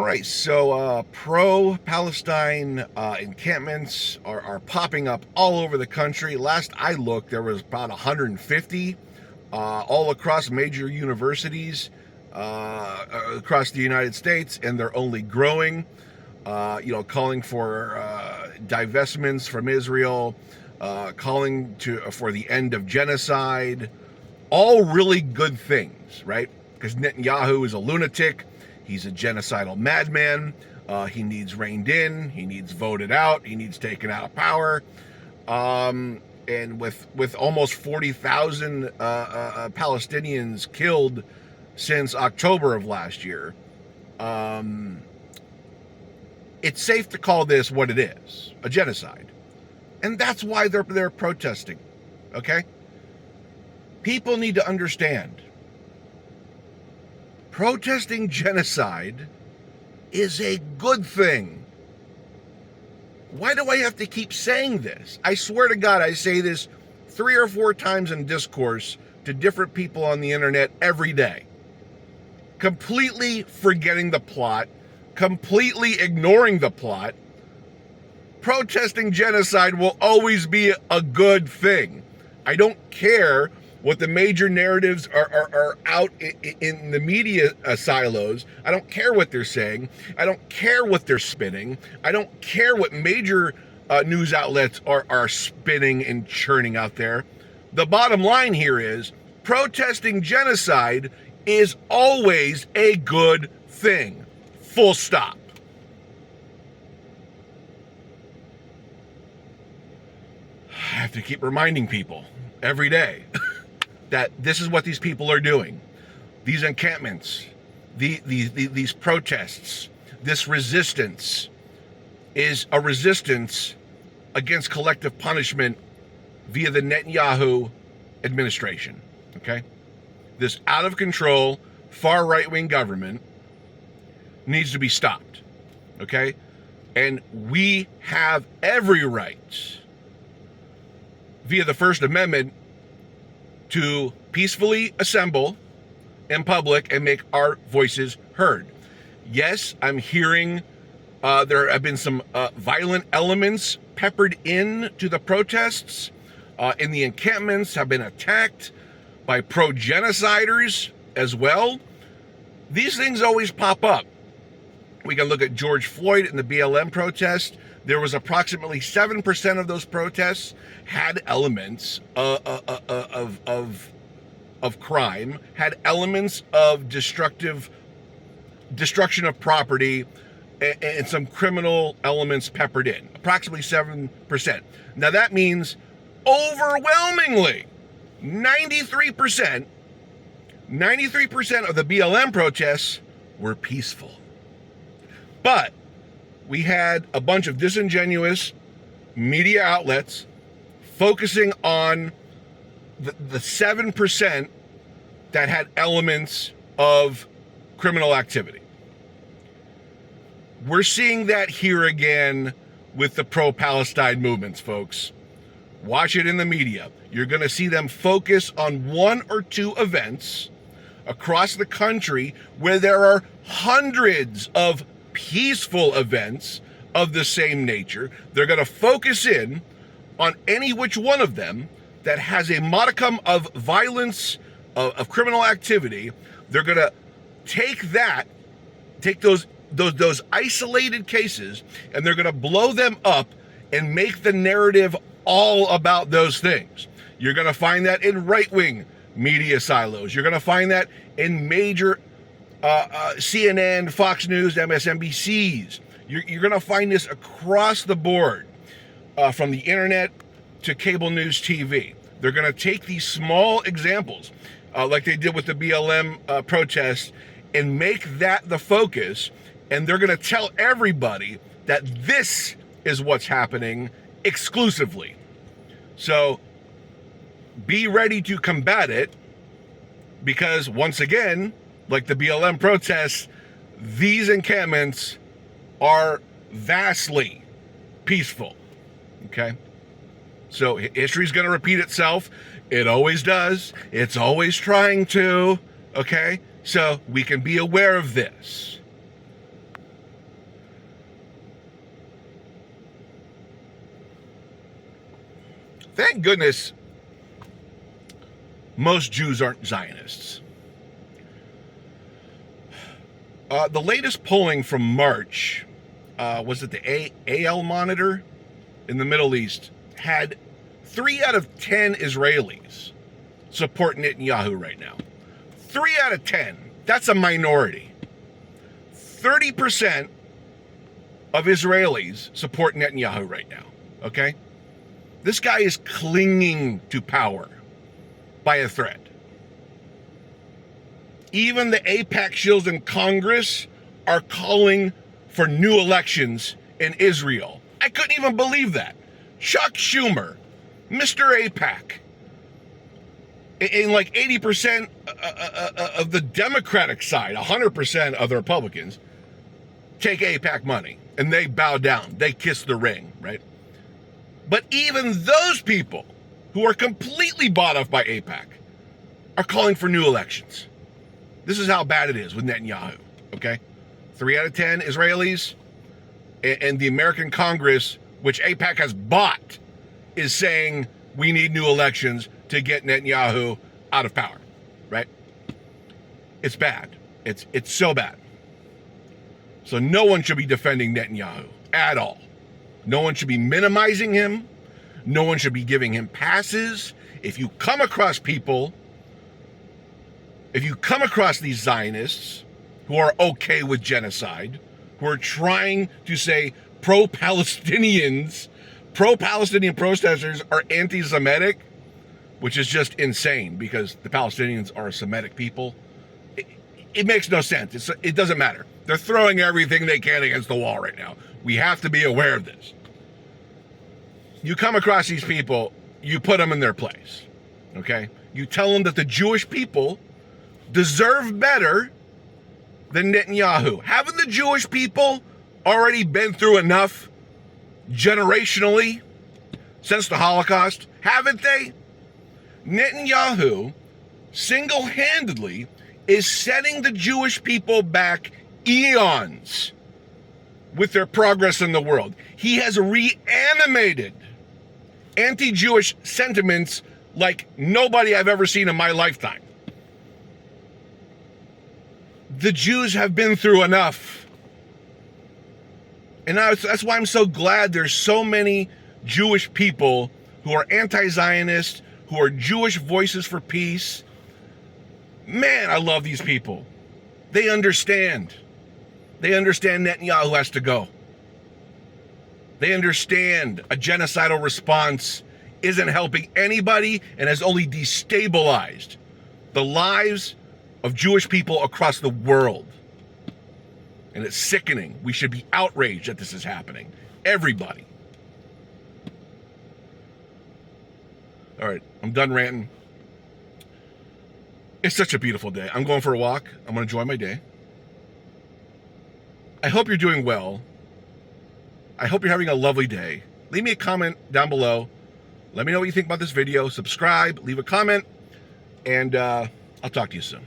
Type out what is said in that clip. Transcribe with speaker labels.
Speaker 1: All right, so pro-Palestine encampments are popping up all over the country. Last I looked, there was about 150 all across major universities across the United States, and they're only growing. Calling for divestments from Israel, calling for the end of genocide. All really good things, right? Because Netanyahu is a lunatic. He's a genocidal madman. He needs reined in. He needs voted out. He needs taken out of power. And with almost 40,000 Palestinians killed since October of last year, it's safe to call this what it is, a genocide. And that's why they're protesting, okay? People need to understand. Protesting genocide is a good thing. Why do I have to keep saying this? I swear to God, I say this 3 or 4 times in discourse to different people on the internet every day. Completely forgetting the plot, completely ignoring the plot. Protesting genocide will always be a good thing. I don't care what the major narratives are out in the media silos. I don't care what they're saying. I don't care what they're spinning. I don't care what major news outlets are spinning and churning out there. The bottom line here is protesting genocide is always a good thing. Full stop. I have to keep reminding people every day that this is what these people are doing. These encampments, these protests, this resistance is a resistance against collective punishment via the Netanyahu administration, okay? This out of control, far right-wing government needs to be stopped, okay? And we have every right via the First Amendment to peacefully assemble in public and make our voices heard. Yes, I'm hearing there have been some violent elements peppered in to the protests, in the encampments have been attacked by pro-genociders as well. These things always pop up. We can look at George Floyd and the BLM protest. There was approximately 7% of those protests had elements of crime, had elements of destruction of property, and some criminal elements peppered in. Approximately 7%. Now that means overwhelmingly 93% of the BLM protests were peaceful. But we had a bunch of disingenuous media outlets focusing on the 7% that had elements of criminal activity. We're seeing that here again with the pro-Palestine movements, folks. Watch it in the media. You're going to see them focus on 1 or 2 events across the country where there are hundreds of peaceful events of the same nature. They're going to focus in on any which one of them that has a modicum of violence, of criminal activity. They're going to take those isolated cases, and they're going to blow them up and make the narrative all about those things. You're going to find that in right-wing media silos. You're going to find that in major CNN, Fox News, MSNBCs. You're going to find this across the board, from the internet to cable news TV. They're going to take these small examples, like they did with the BLM protests, and make that the focus, and they're going to tell everybody that this is what's happening exclusively. So be ready to combat it, because once again, like the BLM protests, these encampments are vastly peaceful, okay? So history's going to repeat itself. It always does. It's always trying to, okay? So we can be aware of this. Thank goodness most Jews aren't Zionists. The latest polling from March, was it the AL Monitor in the Middle East, had 3 out of 10 Israelis support Netanyahu right now. 3 out of 10. That's a minority. 30% of Israelis support Netanyahu right now, okay? This guy is clinging to power by a thread. Even the AIPAC shills in Congress are calling for new elections in Israel. I couldn't even believe that. Chuck Schumer, Mr. AIPAC, in like 80% of the Democratic side, 100% of the Republicans, take AIPAC money, and they bow down. They kiss the ring, right? But even those people who are completely bought off by AIPAC are calling for new elections. This is how bad it is with Netanyahu, okay? 3 out of 10 Israelis and the American Congress, which AIPAC has bought, is saying we need new elections to get Netanyahu out of power, right? It's bad. It's so bad. So no one should be defending Netanyahu at all. No one should be minimizing him. No one should be giving him passes. If you come across these Zionists who are okay with genocide, who are trying to say pro-Palestinian protesters are anti-Semitic, which is just insane because the Palestinians are a Semitic people. It makes no sense. It doesn't matter. They're throwing everything they can against the wall right now. We have to be aware of this. You come across these people, you put them in their place, okay? You tell them that the Jewish people deserve better than Netanyahu. Haven't the Jewish people already been through enough generationally since the Holocaust? Haven't they? Netanyahu single-handedly is setting the Jewish people back eons with their progress in the world. He has reanimated anti-Jewish sentiments like nobody I've ever seen in my lifetime. The Jews have been through enough. And that's why I'm so glad there's so many Jewish people who are anti-Zionist, who are Jewish voices for peace. Man, I love these people. They understand. They understand Netanyahu has to go. They understand a genocidal response isn't helping anybody and has only destabilized the lives of Jewish people across the world. And it's sickening. We should be outraged that this is happening. Everybody. All right, I'm done ranting. It's such a beautiful day. I'm going for a walk. I'm going to enjoy my day. I hope you're doing well. I hope you're having a lovely day. Leave me a comment down below. Let me know what you think about this video. Subscribe, leave a comment, and I'll talk to you soon.